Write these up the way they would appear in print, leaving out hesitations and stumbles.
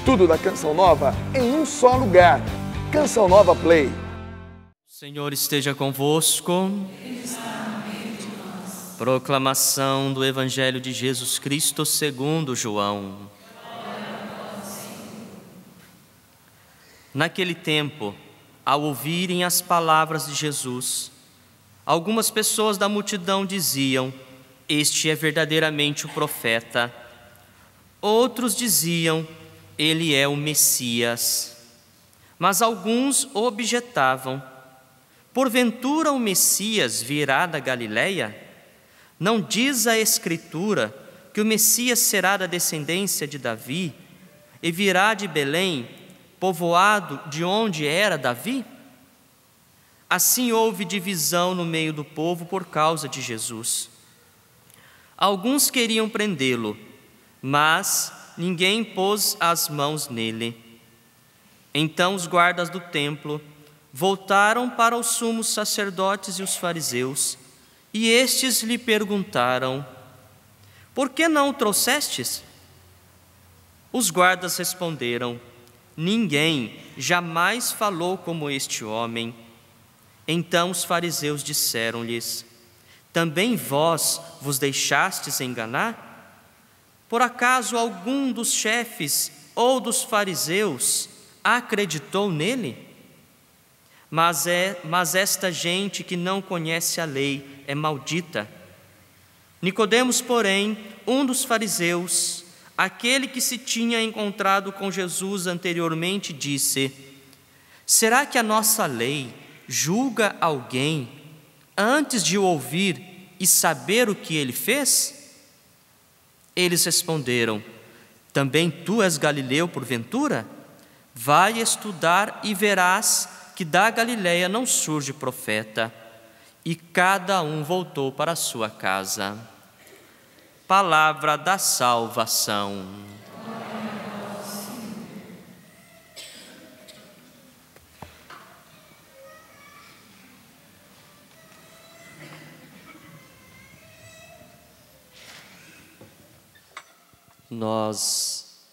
Tudo da Canção Nova em um só lugar. Canção Nova Play. O Senhor esteja convosco. Proclamação do Evangelho de Jesus Cristo segundo João. Naquele tempo, ao ouvirem as palavras de Jesus, algumas pessoas da multidão diziam: "Este é verdadeiramente o profeta." Outros diziam: "Ele é o Messias." Mas alguns objetavam: "Porventura o Messias virá da Galileia? Não diz a Escritura que o Messias será da descendência de Davi e virá de Belém, povoado de onde era Davi?" Assim houve divisão no meio do povo por causa de Jesus. Alguns queriam prendê-lo, mas ninguém pôs as mãos nele. Então os guardas do templo voltaram para os sumos sacerdotes e os fariseus, e estes lhe perguntaram: "Por que não o trouxestes?" Os guardas responderam: "Ninguém jamais falou como este homem." Então os fariseus disseram-lhes: "Também vós vos deixastes enganar? Por acaso algum dos chefes ou dos fariseus acreditou nele? Mas esta gente que não conhece a lei é maldita." Nicodemos, porém, um dos fariseus, aquele que se tinha encontrado com Jesus anteriormente, disse: "Será que a nossa lei julga alguém antes de o ouvir e saber o que ele fez?" Eles responderam: "Também tu és galileu porventura? Vai estudar e verás que da Galileia não surge profeta." E cada um voltou para a sua casa. Palavra da salvação. Nós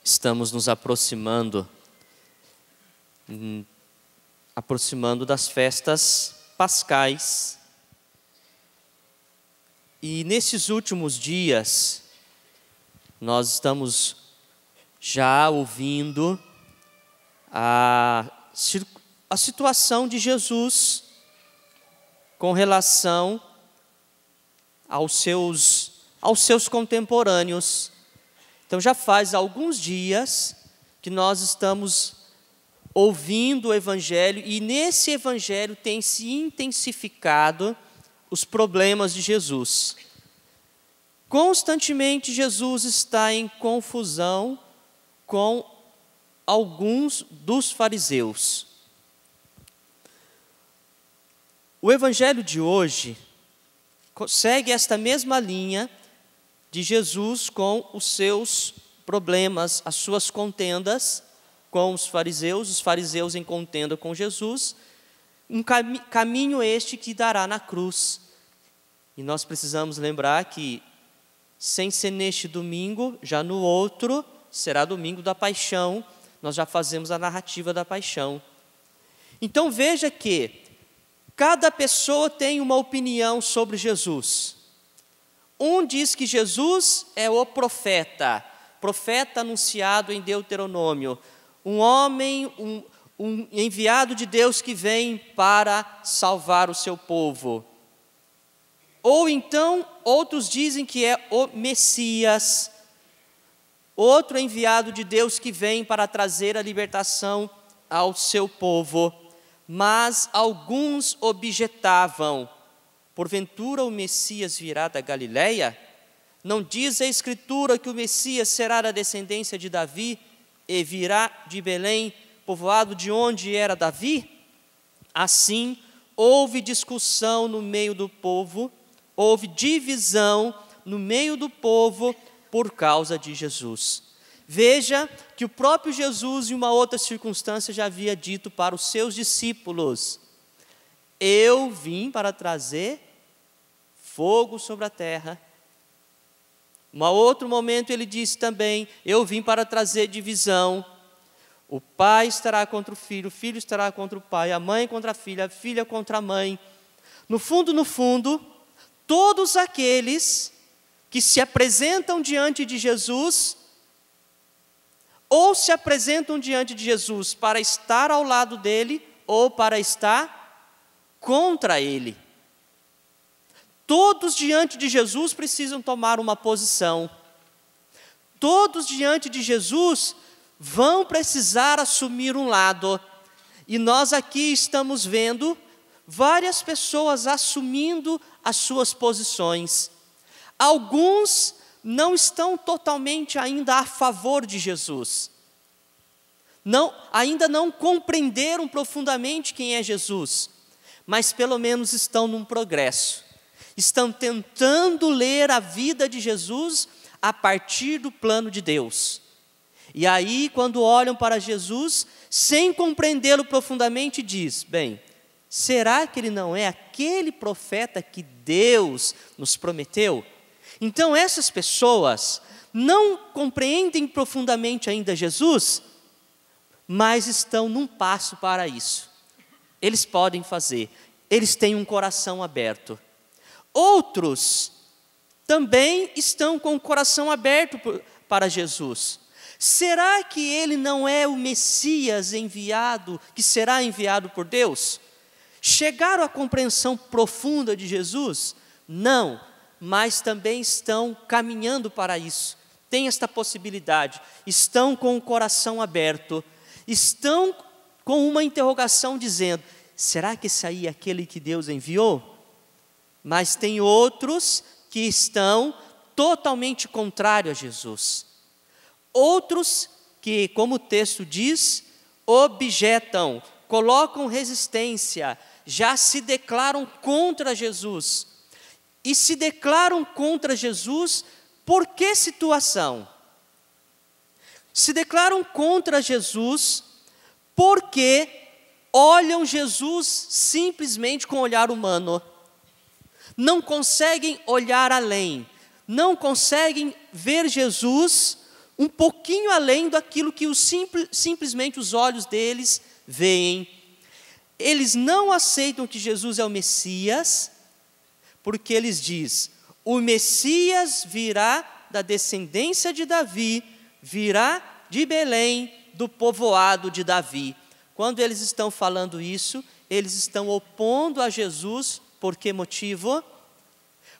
estamos nos aproximando das festas pascais. E nesses últimos dias, nós estamos já ouvindo a situação de Jesus com relação aos seus contemporâneos. Então já faz alguns dias que nós estamos ouvindo o Evangelho, e nesse Evangelho tem se intensificado os problemas de Jesus. Constantemente Jesus está em confusão com alguns dos fariseus. O Evangelho de hoje segue esta mesma linha de Jesus com os seus problemas, as suas contendas com os fariseus em contenda com Jesus, um caminho este que dará na cruz. E nós precisamos lembrar que, sem ser neste domingo, já no outro, será domingo da paixão, nós já fazemos a narrativa da paixão. Então veja que cada pessoa tem uma opinião sobre Jesus. Um diz que Jesus é o profeta anunciado em Deuteronômio, um homem, um enviado de Deus que vem para salvar o seu povo. Ou então, outros dizem que é o Messias, outro enviado de Deus que vem para trazer a libertação ao seu povo. Mas alguns objetavam: porventura o Messias virá da Galileia? Não diz a Escritura que o Messias será da descendência de Davi e virá de Belém, povoado de onde era Davi? Assim, houve discussão no meio do povo, houve divisão no meio do povo por causa de Jesus. Veja que o próprio Jesus, em uma outra circunstância, já havia dito para os seus discípulos: eu vim para trazer fogo sobre a terra, Um outro momento ele disse também: eu vim para trazer divisão. O pai estará contra o filho estará contra o pai, a mãe contra a filha contra a mãe. No fundo, todos aqueles que se apresentam diante de Jesus, ou se apresentam diante de Jesus para estar ao lado dele, ou para estar contra ele. Todos diante de Jesus precisam tomar uma posição. Todos diante de Jesus vão precisar assumir um lado. E nós aqui estamos vendo várias pessoas assumindo as suas posições. Alguns não estão totalmente ainda a favor de Jesus. Ainda não compreenderam profundamente quem é Jesus, mas pelo menos estão num progresso. Estão tentando ler a vida de Jesus a partir do plano de Deus. E aí, quando olham para Jesus, sem compreendê-lo profundamente, diz: bem, será que ele não é aquele profeta que Deus nos prometeu? Então essas pessoas não compreendem profundamente ainda Jesus, mas estão num passo para isso. Eles podem fazer, eles têm um coração aberto. Outros também estão com o coração aberto para Jesus. Será que ele não é o Messias enviado, que será enviado por Deus? Chegaram à compreensão profunda de Jesus? Não, mas também estão caminhando para isso. Tem esta possibilidade. Estão com o coração aberto. Estão com uma interrogação dizendo: será que esse aí é aquele que Deus enviou? Mas tem outros que estão totalmente contrários a Jesus. Outros que, como o texto diz, objetam, colocam resistência, já se declaram contra Jesus. E se declaram contra Jesus por que situação? Se declaram contra Jesus porque olham Jesus simplesmente com olhar humano. Não conseguem olhar além, não conseguem ver Jesus um pouquinho além daquilo que simplesmente os olhos deles veem. Eles não aceitam que Jesus é o Messias, porque eles dizem: o Messias virá da descendência de Davi, virá de Belém, do povoado de Davi. Quando eles estão falando isso, eles estão opondo a Jesus. Por que motivo?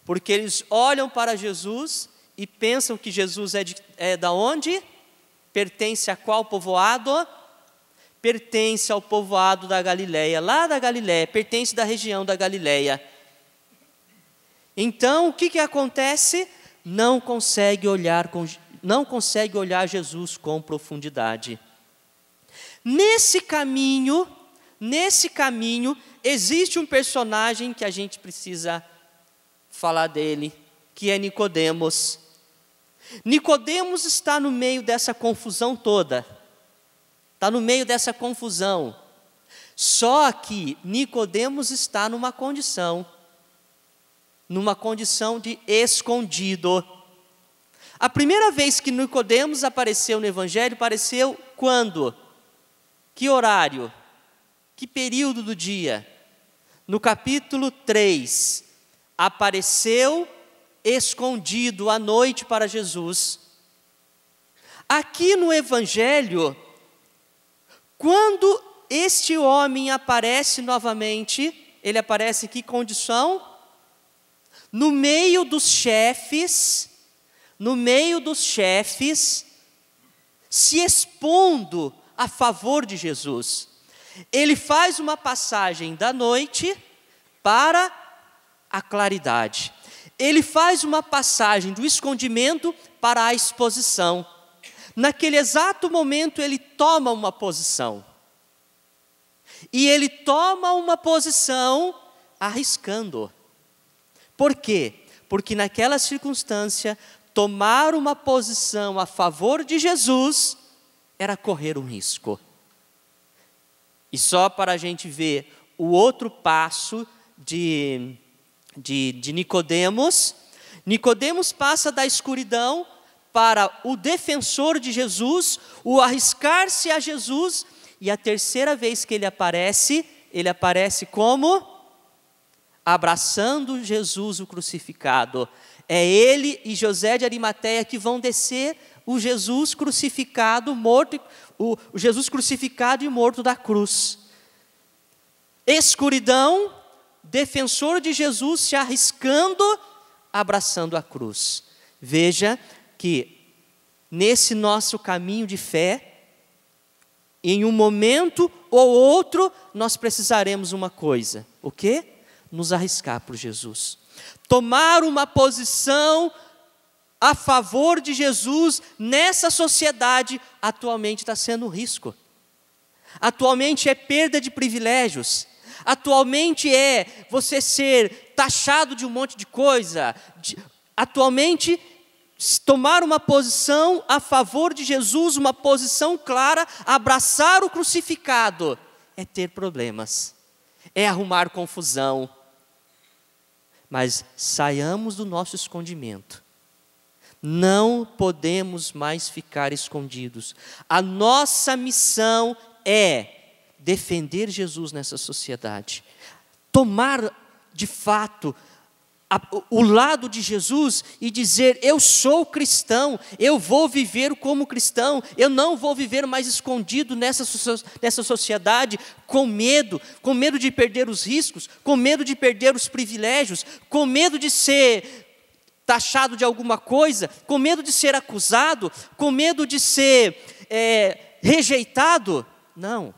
Porque eles olham para Jesus e pensam que Jesus é da onde? Pertence a qual povoado? Pertence ao povoado da Galileia, lá da Galileia, pertence da região da Galileia. Então, o que acontece? Não consegue olhar Jesus com profundidade. Nesse caminho, existe um personagem que a gente precisa falar dele, que é Nicodemos. Nicodemos está no meio dessa confusão toda. Está no meio dessa confusão. Só que Nicodemos está numa condição de escondido. A primeira vez que Nicodemos apareceu no Evangelho, apareceu quando? Que horário? Que período do dia? No capítulo 3, apareceu escondido à noite para Jesus. Aqui no Evangelho, quando este homem aparece novamente, ele aparece em que condição? No meio dos chefes, se expondo a favor de Jesus. Ele faz uma passagem da noite para a claridade. Ele faz uma passagem do escondimento para a exposição. Naquele exato momento ele toma uma posição. E ele toma uma posição arriscando. Por quê? Porque naquela circunstância, tomar uma posição a favor de Jesus era correr um risco. E só para a gente ver o outro passo de Nicodemos, Nicodemos passa da escuridão para o defensor de Jesus, o arriscar-se a Jesus, e a terceira vez que ele aparece como? Abraçando Jesus o crucificado. É ele e José de Arimateia que vão descer o Jesus crucificado, morto, o Jesus crucificado e morto da cruz. Escuridão, defensor de Jesus se arriscando, abraçando a cruz. Veja que nesse nosso caminho de fé, em um momento ou outro, nós precisaremos uma coisa. O quê? Nos arriscar por Jesus. Tomar uma posição a favor de Jesus nessa sociedade atualmente está sendo um risco. Atualmente é perda de privilégios. Atualmente é você ser taxado de um monte de coisa. Atualmente, tomar uma posição a favor de Jesus, uma posição clara, abraçar o crucificado, é ter problemas, é arrumar confusão. Mas saiamos do nosso escondimento. Não podemos mais ficar escondidos. A nossa missão é defender Jesus nessa sociedade. Tomar, de fato, o lado de Jesus e dizer: eu sou cristão, eu vou viver como cristão, eu não vou viver mais escondido nessa sociedade com medo de perder os riscos, com medo de perder os privilégios, com medo de ser taxado de alguma coisa, com medo de ser acusado, com medo de ser rejeitado. Não.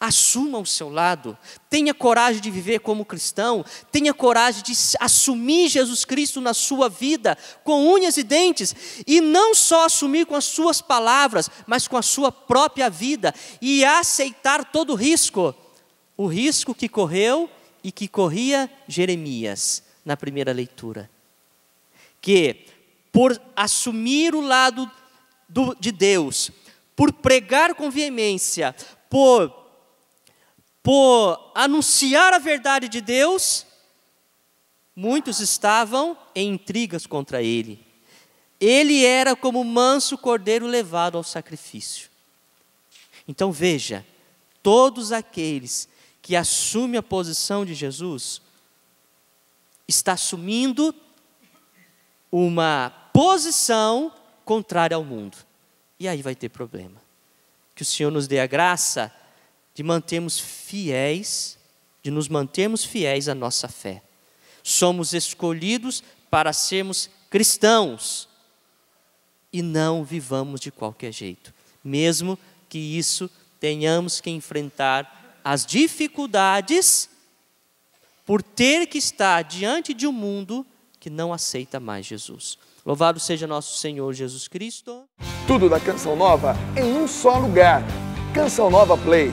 Assuma o seu lado, tenha coragem de viver como cristão, tenha coragem de assumir Jesus Cristo na sua vida, com unhas e dentes, e não só assumir com as suas palavras, mas com a sua própria vida, e aceitar todo o risco que correu e que corria Jeremias, na primeira leitura, que por assumir o lado de Deus, por pregar com veemência, por anunciar a verdade de Deus, muitos estavam em intrigas contra ele. Ele era como manso cordeiro levado ao sacrifício. Então veja, todos aqueles que assumem a posição de Jesus, está assumindo uma posição contrária ao mundo. E aí vai ter problema. Que o Senhor nos dê a graça de nos mantermos fiéis à nossa fé. Somos escolhidos para sermos cristãos e não vivamos de qualquer jeito, mesmo que isso tenhamos que enfrentar as dificuldades por ter que estar diante de um mundo que não aceita mais Jesus. Louvado seja nosso Senhor Jesus Cristo. Tudo da Canção Nova em um só lugar. Canção Nova Play.